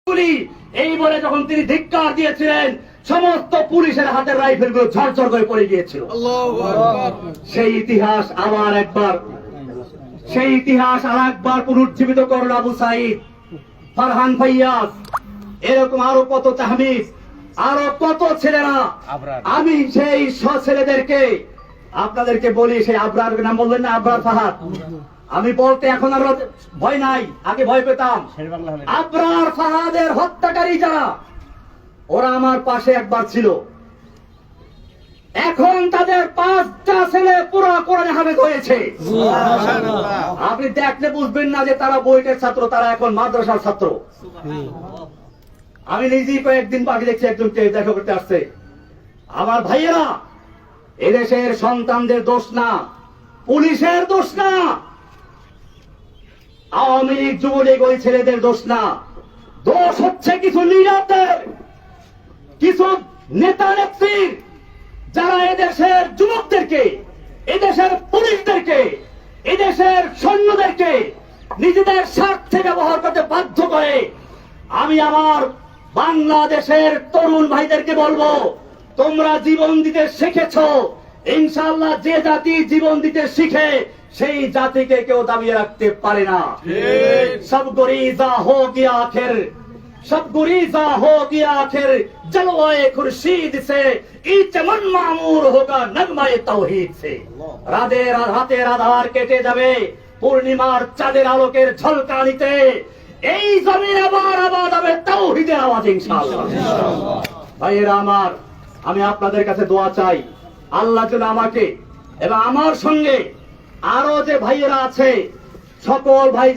এই বলে যখন তিনি ধিক্কার দিয়েছিলেন, সমস্ত পুলিশের হাতের রাইফেল গুলো ঝরঝর করে পড়ে গিয়েছিল। সেই ইতিহাস আর একবার পুনর্জীবিত করল আবু সাইদ, ফারহান ফাইয়াজ, এরকম আরো কত তাহমিদ, আরো কত ছেলেরা। আমি সেই ছেলেদেরকে আপনাদেরকে বলি, সেই আবরার নাম বললেন না, আবরার ফাহাদ, আমি বলতে এখন আর ভয় নাই, আগে ভয় পেতাম। আবরার ফাহাদের হত্যাকারী যারা, ওরা আমার পাশে একবার ছিল, এখন তাদের 5টা ছেলে পুরো কোরআনে হাফেজ হয়েছে। আপনি দেখলে বুঝবেন না যে তারা বইটের ছাত্র, তারা এখন মাদ্রাসার ছাত্র। আমি নিজেই কয়েকদিন বাকি দেখছি একজনকে দেখা করতে আসছে। আমার ভাইয়েরা, এদেশের সন্তানদের দোষ না, পুলিশের দোষ না, আওয়ামী লীগ যুবলীগ ওই ছেলেদের দোষ না, দোষ হচ্ছে কিছু লিডারদের, কিছু নেতা নেত্রীর, যারা এদেশের যুবকদেরকে, এদেশের পুলিশদেরকে, এদেশের সৈন্যদেরকে নিজেদের স্বার্থে ব্যবহার করতে বাধ্য করে। আমি আমার বাংলাদেশের তরুণ ভাইদেরকে বলবো, তোমরা জীবন দিতে শিখেছ, ইনশাআল্লাহ যে জাতি জীবন দিতে শিখে সেই জাতিকে কেউ দাবিয়ে রাখতে পারে না। সব গরিজা হো গিয়া আখির, सब गुरीजा हो गया आखिर जलवाए खुर्शीद से ई चमन मामूर होगा नगमाए तौहीद से। রাতের আধার কেটে যাবে পূর্ণিমার চাঁদের আলোকের ঝলকানিতে, এই জমিন আবার আবাদ হবে তাওহীদের আওয়াজে ইনশাআল্লাহ। ভাইয়েরা আমার, আমি আপনাদের কাছে দোয়া চাই, আল্লাহ যেন আমাকে এবং আমার সঙ্গে আরো যে ভাইয়েরা আছে সকল ভাই